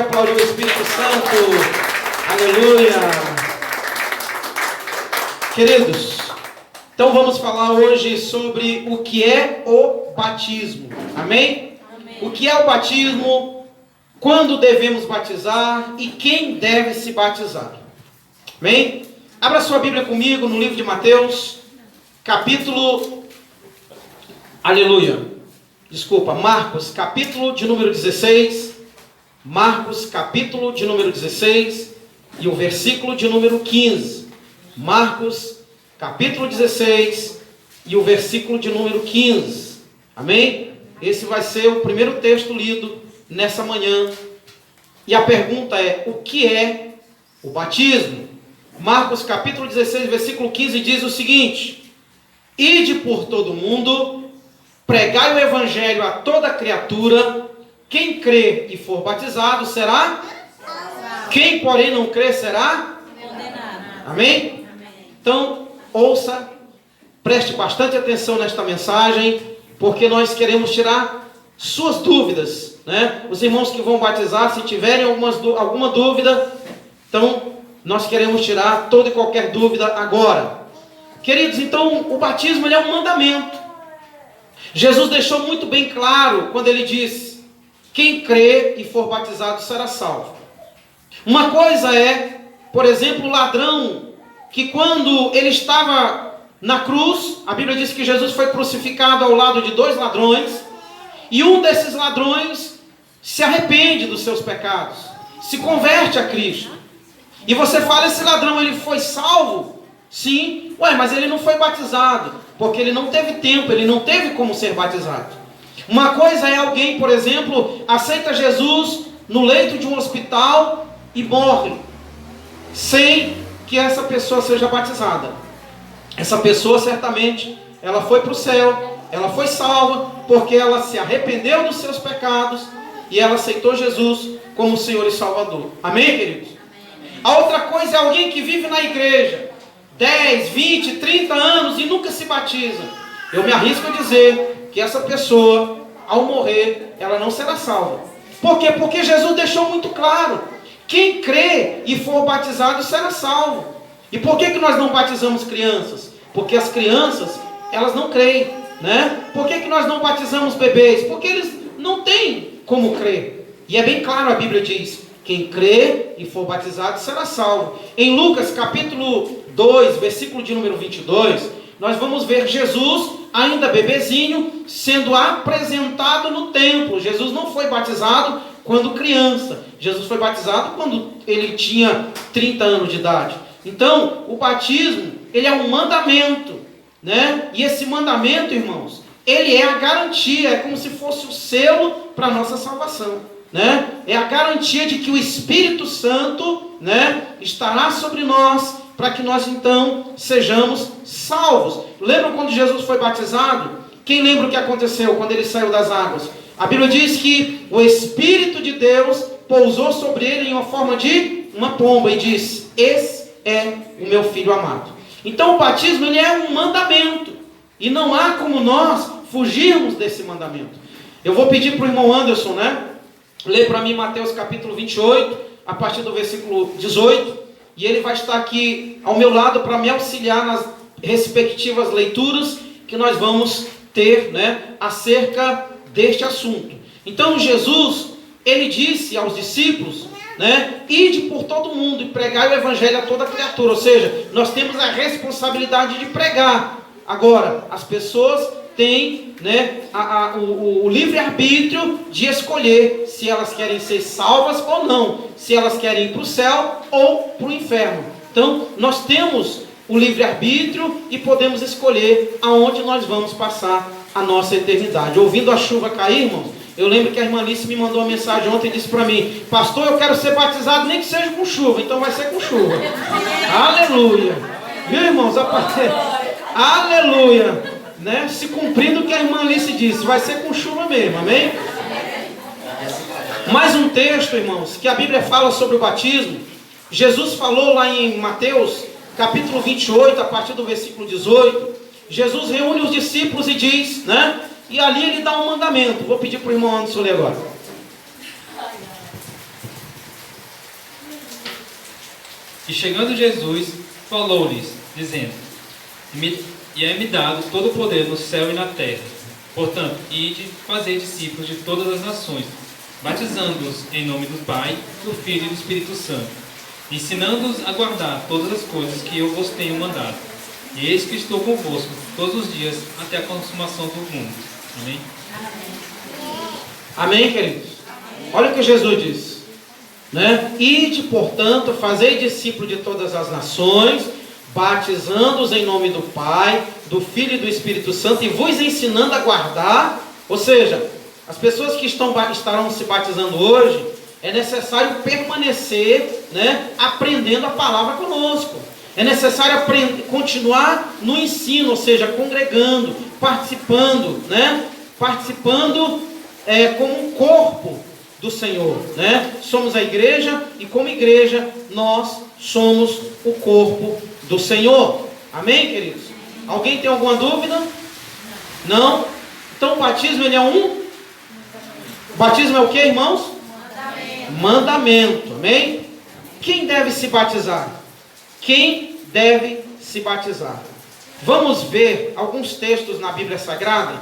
pode aplaudir o Espírito Santo. Aleluia. Queridos, então vamos falar hoje sobre o que é o batismo. Amém? Amém. O que é o batismo, quando devemos batizar e quem deve se batizar. Amém? Abra sua Bíblia comigo no livro de Mateus, capítulo... Marcos, capítulo de número 16. Marcos, capítulo de número 16 e o versículo de número 15. Marcos, capítulo 16 e o versículo de número 15. Amém? Esse vai ser o primeiro texto lido nessa manhã. E a pergunta é: o que é o batismo? Marcos, capítulo 16, versículo 15 diz o seguinte: Ide por todo o mundo, pregai o evangelho a toda criatura. Quem crê e for batizado será salvo. Quem, porém, não crê será condenado. Amém? Então, ouça, preste bastante atenção nesta mensagem, porque nós queremos tirar suas dúvidas, né? Os irmãos que vão batizar, se tiverem alguma dúvida, então nós queremos tirar toda e qualquer dúvida agora. Queridos, então o batismo ele é um mandamento. Jesus deixou muito bem claro quando ele disse: quem crê e for batizado será salvo. Uma coisa é, por exemplo, o ladrão, que quando ele estava na cruz, a Bíblia diz que Jesus foi crucificado ao lado de dois ladrões, e um desses ladrões se arrepende dos seus pecados, se converte a Cristo. E você fala: esse ladrão ele foi salvo? Sim. Mas ele não foi batizado, porque ele não teve tempo, ele não teve como ser batizado. Uma coisa é alguém, por exemplo, aceita Jesus no leito de um hospital e morre sem que essa pessoa seja batizada. Essa pessoa certamente, ela foi para o céu, ela foi salva, porque ela se arrependeu dos seus pecados e ela aceitou Jesus como Senhor e Salvador. Amém, queridos? Amém. A outra coisa é alguém que vive na igreja 10, 20, 30 anos e nunca se batiza. Eu me arrisco a dizer que essa pessoa, ao morrer, ela não será salva. Por quê? Porque Jesus deixou muito claro: quem crê e for batizado será salvo. E por que nós não batizamos crianças? Porque as crianças, elas não creem, né? Por que nós não batizamos bebês? Porque eles não têm como crer. E é bem claro, a Bíblia diz: quem crê e for batizado será salvo. Em Lucas capítulo 2, versículo de número 22, nós vamos ver Jesus, ainda bebezinho, sendo apresentado no templo. Jesus não foi batizado quando criança. Jesus foi batizado quando ele tinha 30 anos de idade. Então, o batismo, ele é um mandamento, né? E esse mandamento, irmãos, ele é a garantia, é como se fosse o selo para a nossa salvação, né? É a garantia de que o Espírito Santo, né, estará sobre nós, para que nós então sejamos salvos. Lembram quando Jesus foi batizado? Quem lembra o que aconteceu quando ele saiu das águas? A Bíblia diz que o Espírito de Deus pousou sobre ele em uma forma de uma pomba e disse: esse é o meu filho amado. Então o batismo ele é um mandamento, e não há como nós fugirmos desse mandamento. Eu vou pedir para o irmão Anderson, né, ler para mim Mateus capítulo 28, a partir do versículo 18, e ele vai estar aqui ao meu lado para me auxiliar nas respectivas leituras que nós vamos ter, né, acerca deste assunto. Então Jesus, ele disse aos discípulos, né, ide por todo mundo e pregai o evangelho a toda criatura. Ou seja, nós temos a responsabilidade de pregar. Agora, as pessoas têm, né, o livre-arbítrio de escolher se elas querem ser salvas ou não, se elas querem ir para o céu ou para o inferno. Então, nós temos o livre-arbítrio e podemos escolher aonde nós vamos passar a nossa eternidade. Ouvindo a chuva cair, irmãos, eu lembro que a irmã Alice me mandou uma mensagem ontem e disse para mim: pastor, eu quero ser batizado nem que seja com chuva. Então vai ser com chuva. Aleluia. Viu, irmãos? Aleluia, né? Se cumprindo o que a irmã Alice disse, vai ser com chuva mesmo, amém? Mais um texto, irmãos, que a Bíblia fala sobre o batismo. Jesus falou lá em Mateus capítulo 28, a partir do versículo 18. Jesus reúne os discípulos e diz, né? E ali ele dá um mandamento. Vou pedir para o irmão Anderson ler agora. E chegando Jesus, falou-lhes, dizendo: E é-me dado todo o poder no céu e na terra. Portanto, ide, fazei discípulos de todas as nações, batizando-os em nome do Pai, do Filho e do Espírito Santo, ensinando-os a guardar todas as coisas que eu vos tenho mandado. E eis que estou convosco todos os dias até a consumação do mundo. Amém? Amém, queridos? Olha o que Jesus diz, né? Ide, portanto, fazei discípulo de todas as nações, batizando-os em nome do Pai, do Filho e do Espírito Santo, e vos ensinando a guardar. Ou seja, as pessoas que estarão se batizando hoje, é necessário permanecer, né, aprendendo a palavra conosco. É necessário continuar no ensino, ou seja, congregando, participando, né? Participando como um corpo do Senhor, né? Somos a igreja e como igreja nós somos o corpo do Senhor. Amém, queridos? Alguém tem alguma dúvida? Não? Então o batismo ele é um? O batismo é o que, irmãos? Mandamento. Amém? Quem deve se batizar? Quem deve se batizar? Vamos ver alguns textos na Bíblia Sagrada,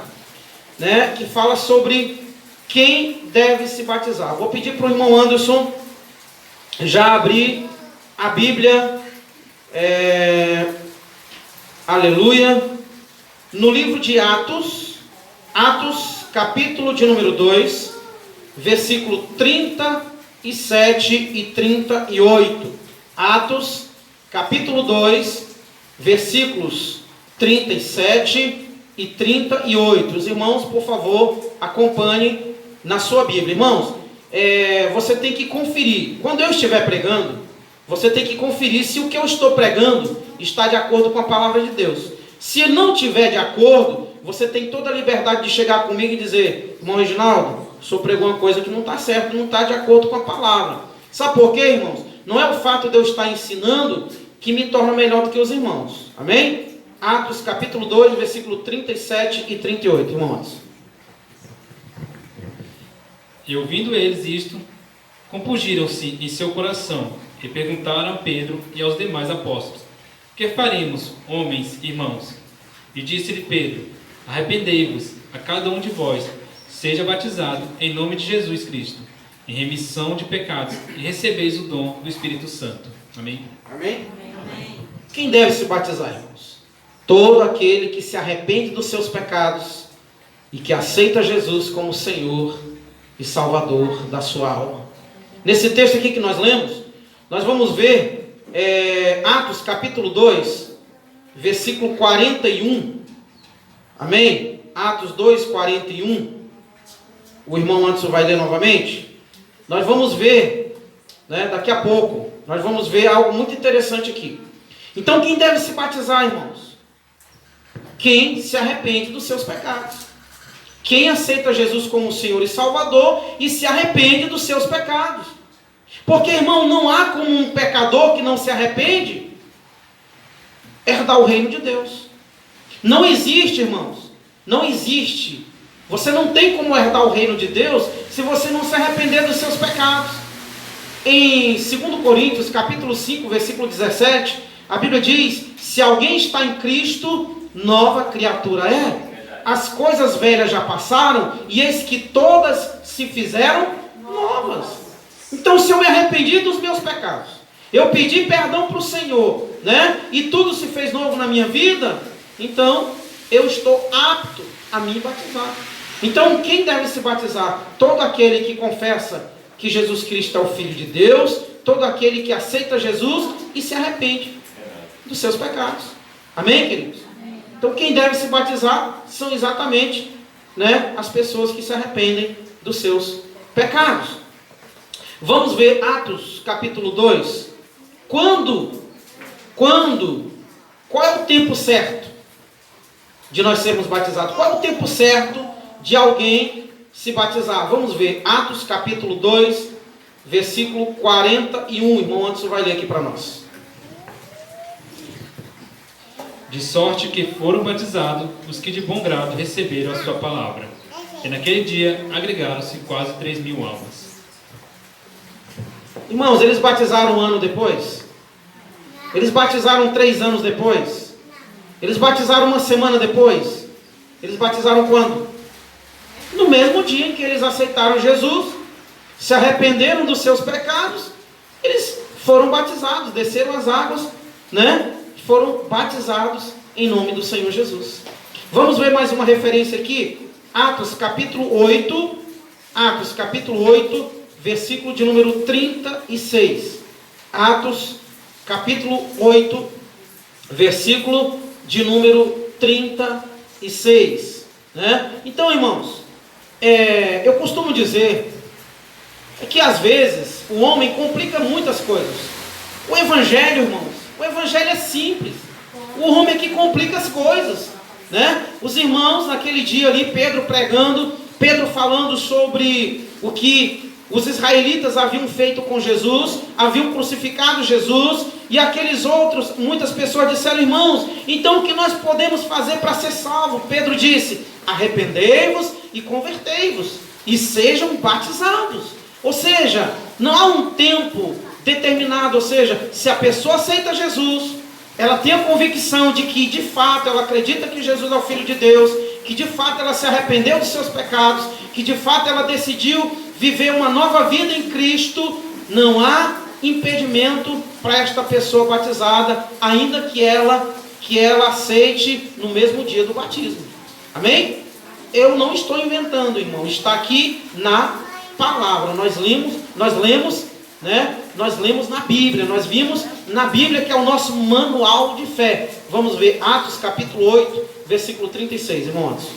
né, que fala sobre quem deve se batizar. Vou pedir para o irmão Anderson já abrir a Bíblia, aleluia, no livro de Atos, capítulo de número 2, versículo 37 e 38. Atos, capítulo 2, versículos 37 e 38. Os irmãos, por favor, acompanhem na sua Bíblia. Irmãos, você tem que conferir. Quando eu estiver pregando, você tem que conferir se o que eu estou pregando está de acordo com a palavra de Deus. Se não estiver de acordo, você tem toda a liberdade de chegar comigo e dizer: irmão Reginaldo, o senhor pregou uma coisa que não está certa, não está de acordo com a palavra. Sabe por quê, irmãos? Não é o fato de eu estar ensinando que me torna melhor do que os irmãos. Amém? Atos capítulo 2, versículo 37 e 38, irmãos. E ouvindo eles isto, compungiram-se em seu coração, e perguntaram a Pedro e aos demais apóstolos: que faremos, homens, irmãos? E disse-lhe Pedro: arrependei-vos, a cada um de vós, seja batizado em nome de Jesus Cristo, em remissão de pecados, e recebeis o dom do Espírito Santo. Amém? Amém? Amém. Quem deve se batizar, irmãos? Todo aquele que se arrepende dos seus pecados e que aceita Jesus como Senhor e Salvador da sua alma. Nesse texto aqui que nós lemos, nós vamos ver Atos capítulo 2, versículo 41. Amém? Atos 2, 41. O irmão Anderson vai ler novamente. Nós vamos ver, né, daqui a pouco, nós vamos ver algo muito interessante aqui. Então, quem deve se batizar, irmãos? Quem se arrepende dos seus pecados. Quem aceita Jesus como Senhor e Salvador e se arrepende dos seus pecados. Porque, irmão, não há como um pecador que não se arrepende herdar o reino de Deus. Não existe, irmãos. Não existe. Você não tem como herdar o reino de Deus se você não se arrepender dos seus pecados. Em 2 Coríntios, capítulo 5, versículo 17, a Bíblia diz: se alguém está em Cristo, nova criatura é. As coisas velhas já passaram, e eis que todas se fizeram novas. Então, se eu me arrependi dos meus pecados, eu pedi perdão para o Senhor, né? E tudo se fez novo na minha vida, então eu estou apto a me batizar. Então, quem deve se batizar? Todo aquele que confessa que Jesus Cristo é o Filho de Deus, todo aquele que aceita Jesus e se arrepende dos seus pecados. Amém, queridos? Então, quem deve se batizar são exatamente, né, as pessoas que se arrependem dos seus pecados. Vamos ver Atos capítulo 2. Qual é o tempo certo de nós sermos batizados? Qual é o tempo certo de alguém se batizar? Vamos ver Atos capítulo 2, versículo 41. Irmão Anderson vai ler aqui para nós. De sorte que foram batizados os que de bom grado receberam a sua palavra. E naquele dia agregaram-se quase 3.000 almas. Irmãos, eles batizaram um ano depois? Eles batizaram 3 anos depois? Eles batizaram uma semana depois? Eles batizaram quando? No mesmo dia em que eles aceitaram Jesus, se arrependeram dos seus pecados, eles foram batizados, desceram as águas, né? Foram batizados em nome do Senhor Jesus. Vamos ver mais uma referência aqui. Atos capítulo 8, versículo de número 36. Atos capítulo 8, versículo de número 36. Né? Então, irmãos, eu costumo dizer que às vezes o homem complica muitas coisas. O evangelho, irmãos, o evangelho é simples. O homem é que complica as coisas, né? Os irmãos naquele dia ali, Pedro pregando, Pedro falando sobre o que os israelitas haviam feito com Jesus, haviam crucificado Jesus, e aqueles outros, muitas pessoas disseram: irmãos, então o que nós podemos fazer para ser salvo? Pedro disse: arrependei-vos e convertei-vos, e sejam batizados. Ou seja, não há um tempo determinado. Ou seja, se a pessoa aceita Jesus, ela tem a convicção de que de fato ela acredita que Jesus é o Filho de Deus, que de fato ela se arrependeu dos seus pecados, que de fato ela decidiu viver uma nova vida em Cristo, não há impedimento para esta pessoa batizada, ainda que ela aceite no mesmo dia do batismo. Amém? Eu não estou inventando, irmão, está aqui na palavra. Nós lemos, né? Nós lemos na Bíblia, nós vimos na Bíblia, que é o nosso manual de fé. Vamos ver Atos capítulo 8, versículo 36, irmãos.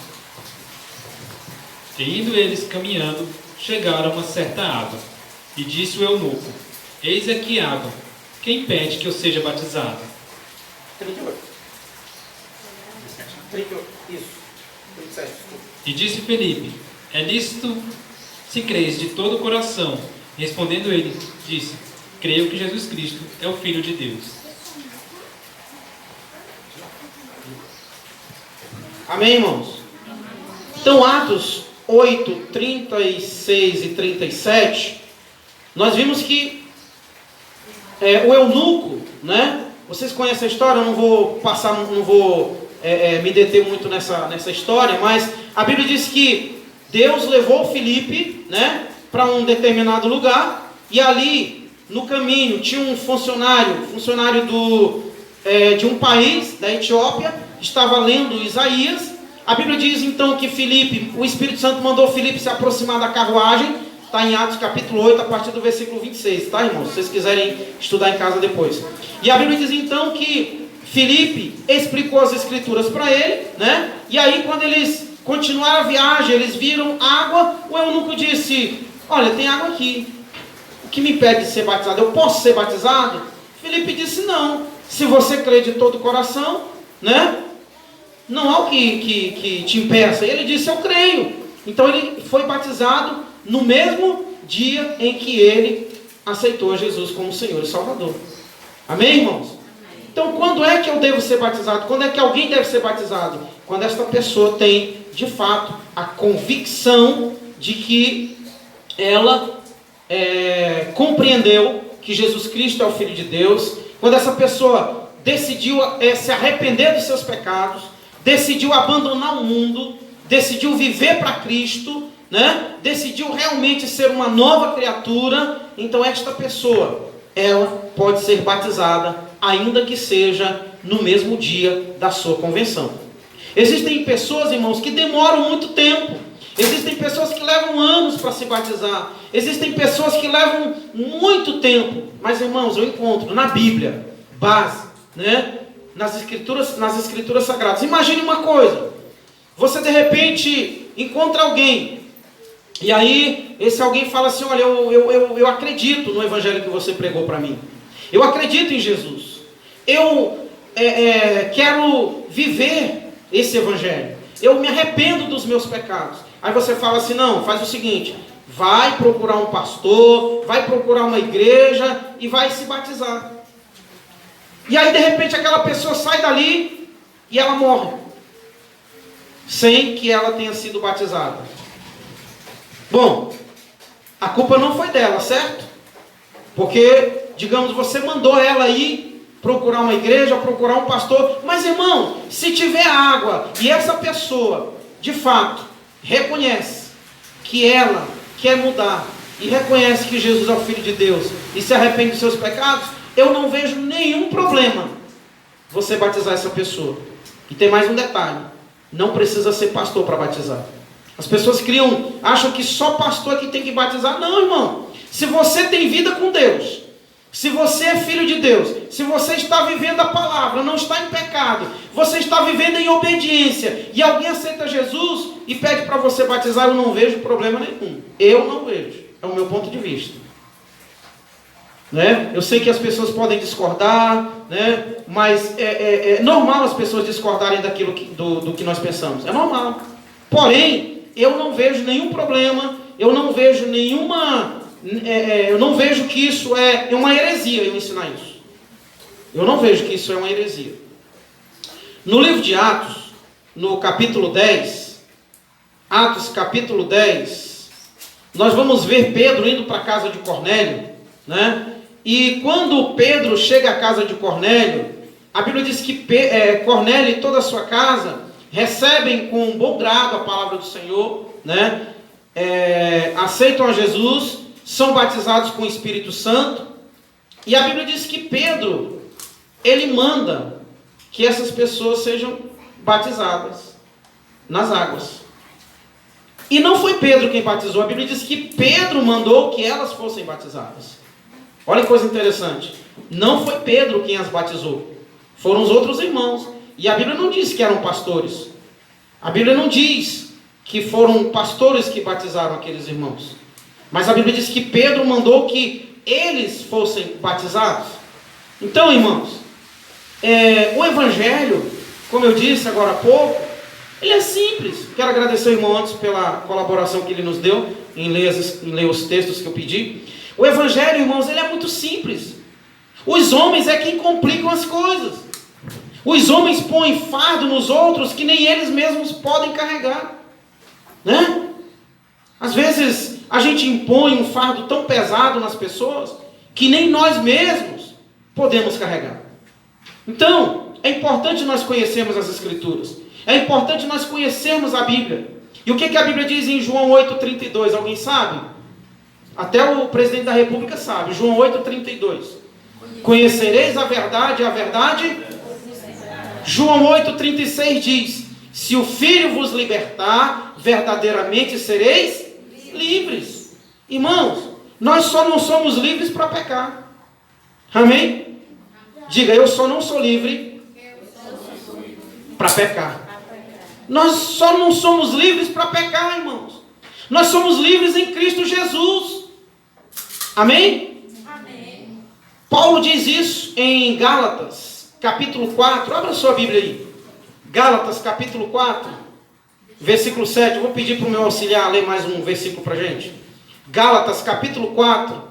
E indo eles caminhando, chegaram a uma certa água, e disse o eunuco: eis aqui água, quem pede que eu seja batizado? 38. 38, isso. 37. E disse Felipe: é lícito se creis de todo o coração. Respondendo ele, disse: creio que Jesus Cristo é o Filho de Deus. Amém, irmãos? Então, Atos 8, 36 e 37, nós vimos que o eunuco, né? Vocês conhecem a história, eu não vou me deter muito nessa história, mas a Bíblia diz que Deus levou Filipe, né, para um determinado lugar, e ali no caminho tinha um funcionário de um país, da Etiópia, estava lendo Isaías. A Bíblia diz então que Filipe, o Espírito Santo mandou Filipe se aproximar da carruagem. Está em Atos capítulo 8, a partir do versículo 26, tá, irmãos? Se vocês quiserem estudar em casa depois. E a Bíblia diz então que Filipe explicou as escrituras para ele, né? E aí quando eles continuaram a viagem, eles viram água. O eunuco disse: olha, tem água aqui, o que me impede de ser batizado? Eu posso ser batizado? Filipe disse: não, se você crê de todo o coração, né? Não há o que te impeça. Ele disse: eu creio. Então ele foi batizado no mesmo dia em que ele aceitou Jesus como Senhor e Salvador. Amém, irmãos? Então, quando é que eu devo ser batizado? Quando é que alguém deve ser batizado? Quando esta pessoa tem, de fato, a convicção de que ela compreendeu que Jesus Cristo é o Filho de Deus. Quando essa pessoa decidiu se arrepender dos seus pecados, decidiu abandonar o mundo, decidiu viver para Cristo, né? Decidiu realmente ser uma nova criatura, então esta pessoa, ela pode ser batizada, ainda que seja no mesmo dia da sua convenção. Existem pessoas, irmãos, que demoram muito tempo. Existem pessoas que levam anos para se batizar. Existem pessoas que levam muito tempo. Mas, irmãos, eu encontro na Bíblia base, né? Nas escrituras sagradas. Imagine uma coisa: você de repente encontra alguém, e aí esse alguém fala assim: olha, eu acredito no evangelho que você pregou para mim, eu acredito em Jesus, eu quero viver esse evangelho, eu me arrependo dos meus pecados. Aí você fala assim: não, faz o seguinte, vai procurar um pastor, vai procurar uma igreja e vai se batizar. E aí de repente aquela pessoa sai dali e ela morre, sem que ela tenha sido batizada. Bom, a culpa não foi dela, certo? Porque, digamos, você mandou ela ir procurar uma igreja, procurar um pastor. Mas, irmão, se tiver água e essa pessoa, de fato, reconhece que ela quer mudar e reconhece que Jesus é o Filho de Deus e se arrepende dos seus pecados, eu não vejo nenhum problema você batizar essa pessoa. E tem mais um detalhe: não precisa ser pastor para batizar. As pessoas acham que só pastor que tem que batizar. Não, irmão. Se você tem vida com Deus, se você é filho de Deus, se você está vivendo a palavra, não está em pecado, você está vivendo em obediência, e alguém aceita Jesus e pede para você batizar, eu não vejo problema nenhum. Eu não vejo. É o meu ponto de vista. Né? Eu sei que as pessoas podem discordar, né? Mas é normal as pessoas discordarem daquilo do que nós pensamos. É normal. Porém, eu não vejo nenhum problema, eu não vejo eu não vejo que isso é uma heresia eu ensinar isso. Eu não vejo que isso é uma heresia. No livro de Atos, no capítulo 10, Atos capítulo 10, nós vamos ver Pedro indo para a casa de Cornélio, né? E quando Pedro chega à casa de Cornélio, a Bíblia diz que Cornélio e toda a sua casa recebem com um bom grado a palavra do Senhor, né? Aceitam a Jesus, são batizados com o Espírito Santo. E a Bíblia diz que Pedro, ele manda que essas pessoas sejam batizadas nas águas. E não foi Pedro quem batizou, a Bíblia diz que Pedro mandou que elas fossem batizadas. Olha que coisa interessante. Não foi Pedro quem as batizou, foram os outros irmãos. E a Bíblia não diz que eram pastores. A Bíblia não diz que foram pastores que batizaram aqueles irmãos. Mas a Bíblia diz que Pedro mandou que eles fossem batizados. Então, irmãos, o Evangelho, como eu disse agora há pouco, ele é simples. Quero agradecer ao irmão antes pela colaboração que ele nos deu em ler os textos que eu pedi. O Evangelho, irmãos, ele é muito simples. Os homens é quem complicam as coisas. Os homens põem fardo nos outros que nem eles mesmos podem carregar, né? Às vezes a gente impõe um fardo tão pesado nas pessoas que nem nós mesmos podemos carregar. Então, é importante nós conhecermos as Escrituras. É importante nós conhecermos a Bíblia. E o que a Bíblia diz em João 8,32? Alguém sabe? Até o presidente da República sabe. João 8,32. Conhecereis a verdade, João 8,36 diz: se o Filho vos libertar, verdadeiramente sereis livres. Irmãos, nós só não somos livres para pecar. Amém? Diga, eu só não sou livre para pecar. Nós só não somos livres para pecar, irmãos. Nós somos livres em Cristo Jesus. Amém? Amém. Paulo diz isso em Gálatas, capítulo 4. Abra sua Bíblia aí. Gálatas, capítulo 4, versículo 7. Eu vou pedir para o meu auxiliar ler mais um versículo para a gente. Gálatas, capítulo 4,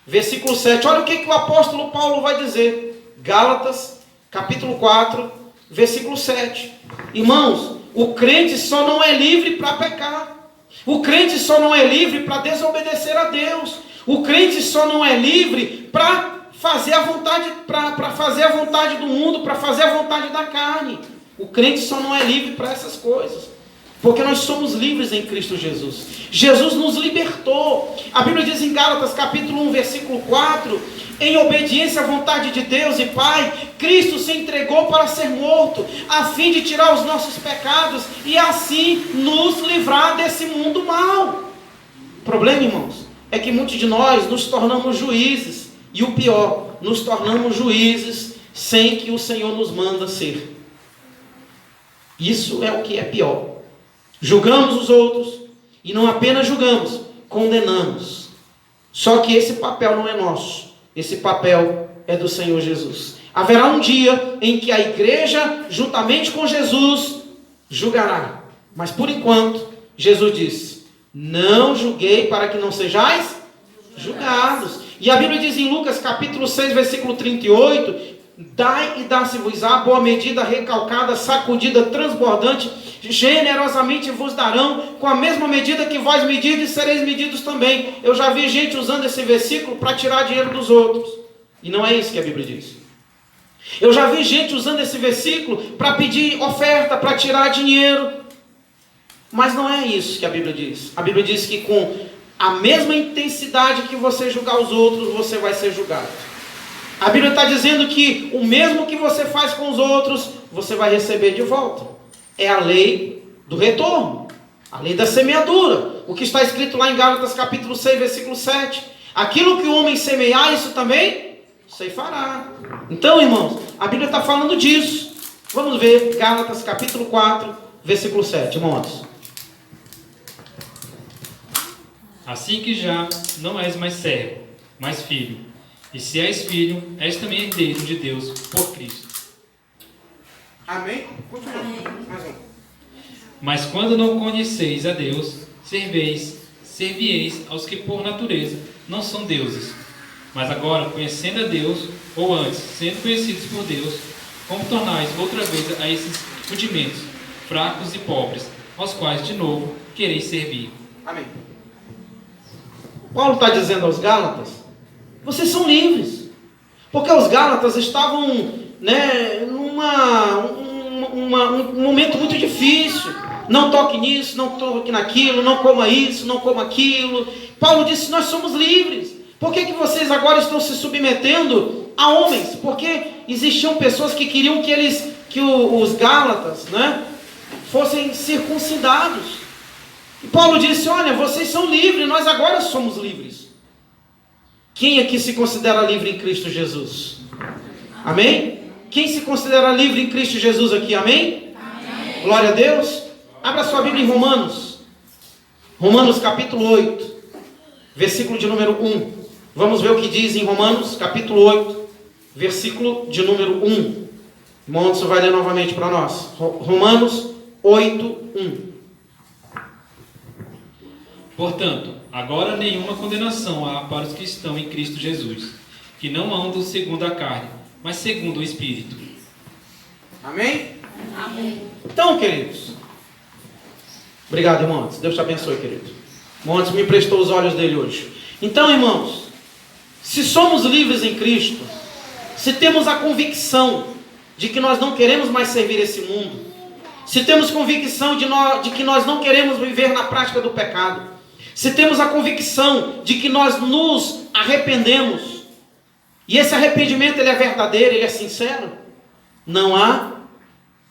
versículo 7. Olha o que o apóstolo Paulo vai dizer. Gálatas, capítulo 4, versículo 7. Irmãos, o crente só não é livre para pecar. O crente só não é livre para desobedecer a Deus. O crente só não é livre para fazer a vontade, para fazer a vontade do mundo, para fazer a vontade da carne. O crente só não é livre para essas coisas, porque nós somos livres em Cristo Jesus. Jesus nos libertou. A Bíblia diz em Gálatas capítulo 1, versículo 4: em obediência à vontade de Deus e Pai, Cristo se entregou para ser morto, a fim de tirar os nossos pecados e assim nos livrar desse mundo mau. O problema, irmãos, é que muitos de nós nos tornamos juízes, e o pior, nos tornamos juízes sem que o Senhor nos manda ser. Isso é o que é pior. Julgamos os outros, e não apenas julgamos, condenamos. Só que esse papel não é nosso, esse papel é do Senhor Jesus. Haverá um dia em que a igreja, juntamente com Jesus, julgará. Mas por enquanto, Jesus disse: não julguei para que não sejais julgados. E a Bíblia diz em Lucas capítulo 6, versículo 38: dai e dá-se-vos-á, boa medida, recalcada, sacudida, transbordante, generosamente vos darão, com a mesma medida que vós medides, sereis medidos também. Eu já vi gente usando esse versículo para tirar dinheiro dos outros, e não é isso que a Bíblia diz. Eu já vi gente usando esse versículo para pedir oferta, para tirar dinheiro. Mas não é isso que a Bíblia diz. A Bíblia diz que com a mesma intensidade que você julgar os outros, você vai ser julgado. A Bíblia está dizendo que o mesmo que você faz com os outros, você vai receber de volta. É a lei do retorno, a lei da semeadura. O que está escrito lá em Gálatas capítulo 6, versículo 7. Aquilo que o homem semear, isso também ceifará. Então, irmãos, a Bíblia está falando disso. Vamos ver Gálatas capítulo 4, versículo 7, irmãos. Assim que já não és mais servo, mas filho. E se és filho, és também herdeiro de Deus por Cristo. Amém? Continua. Mais um. Mas quando não conheceis a Deus, servieis aos que por natureza não são deuses. Mas agora, conhecendo a Deus, ou antes, sendo conhecidos por Deus, como tornais outra vez a esses rudimentos, fracos e pobres, aos quais de novo quereis servir. Amém. Paulo está dizendo aos Gálatas, vocês são livres. Porque os Gálatas estavam, num momento muito difícil. Não toque nisso, não toque naquilo, não coma isso, não coma aquilo. Paulo disse, nós somos livres. Por que vocês agora estão se submetendo a homens? Porque existiam pessoas que queriam que os Gálatas, fossem circuncidados. E Paulo disse, olha, vocês são livres, nós agora somos livres. Quem aqui se considera livre em Cristo Jesus? Amém? Quem se considera livre em Cristo Jesus aqui? Amém? Amém. Glória a Deus. Abra sua Bíblia em Romanos. Romanos capítulo 8, versículo de número 1. Vamos ver o que diz em Romanos capítulo 8, versículo de número 1. Irmão Anderson vai ler novamente para nós. Romanos 8, 1. Portanto, agora nenhuma condenação há para os que estão em Cristo Jesus, que não andam segundo a carne, mas segundo o Espírito. Amém? Amém. Então, queridos, obrigado, irmãos. Deus te abençoe, querido. O irmão me emprestou os olhos dele hoje. Então, irmãos, se somos livres em Cristo, se temos a convicção de que nós não queremos mais servir esse mundo, se temos convicção de que nós não queremos viver na prática do pecado, se temos a convicção de que nós nos arrependemos, e esse arrependimento ele é verdadeiro, ele é sincero, não há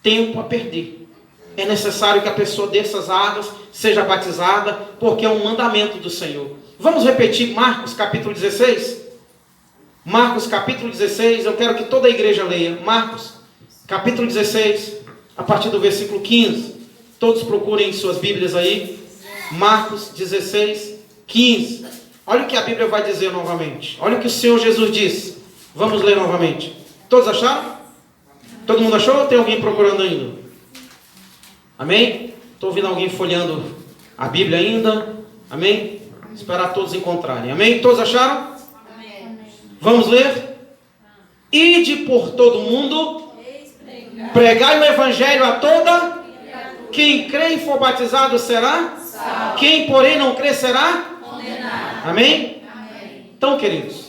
tempo a perder. É necessário que a pessoa desça as águas, seja batizada, porque é um mandamento do Senhor. Vamos repetir Marcos capítulo 16? Marcos capítulo 16, eu quero que toda a igreja leia. Marcos capítulo 16, a partir do versículo 15. Todos procurem suas Bíblias aí. Marcos 16, 15. Olha o que a Bíblia vai dizer novamente. Olha o que o Senhor Jesus disse. Vamos ler novamente. Todos acharam? Todo mundo achou ou tem alguém procurando ainda? Amém? Estou ouvindo alguém folheando a Bíblia ainda. Amém? Esperar todos encontrarem. Amém? Todos acharam? Amém. Vamos ler? Ide por todo mundo, pregai o Evangelho a toda. Quem crê e for batizado será salvo. Quem, porém, não crê será condenado. Amém? Amém. Então, queridos,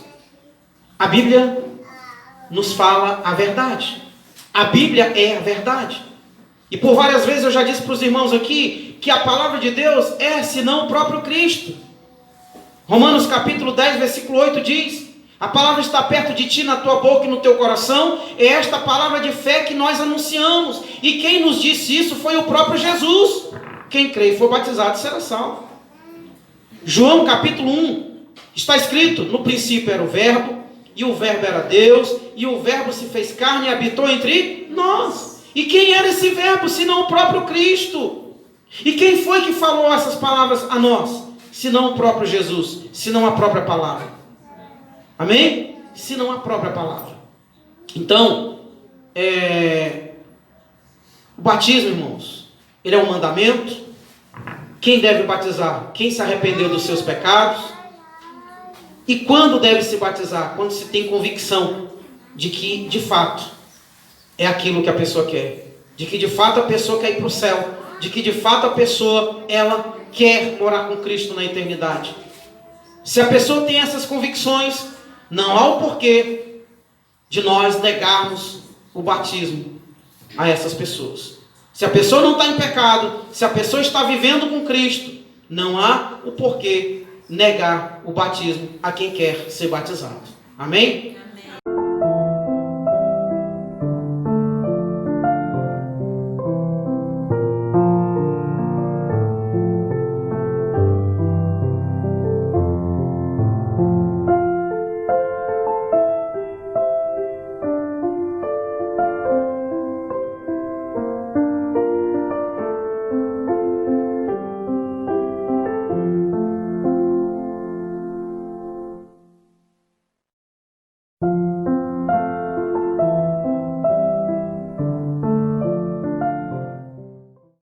a Bíblia nos fala a verdade. A Bíblia é a verdade. E por várias vezes eu já disse para os irmãos aqui que a palavra de Deus é, senão o próprio Cristo. Romanos capítulo 10, versículo 8 diz: a palavra está perto de ti, na tua boca e no teu coração. É esta palavra de fé que nós anunciamos. E quem nos disse isso foi o próprio Jesus. Quem crê e for batizado será salvo. João capítulo 1, está escrito: no princípio era o verbo, e o verbo era Deus, e o verbo se fez carne e habitou entre nós. E quem era esse verbo, senão o próprio Cristo? E quem foi que falou essas palavras a nós, senão o próprio Jesus, senão a própria palavra? Amém? Senão a própria palavra. Então, o batismo, irmãos, ele é um mandamento. Quem deve batizar? Quem se arrependeu dos seus pecados. E quando deve se batizar? Quando se tem convicção de que, de fato, é aquilo que a pessoa quer. De que, de fato, a pessoa quer ir para o céu. De que, de fato, a pessoa, ela quer morar com Cristo na eternidade. Se a pessoa tem essas convicções, não há o porquê de nós negarmos o batismo a essas pessoas. Se a pessoa não está em pecado, se a pessoa está vivendo com Cristo, não há o porquê negar o batismo a quem quer ser batizado. Amém?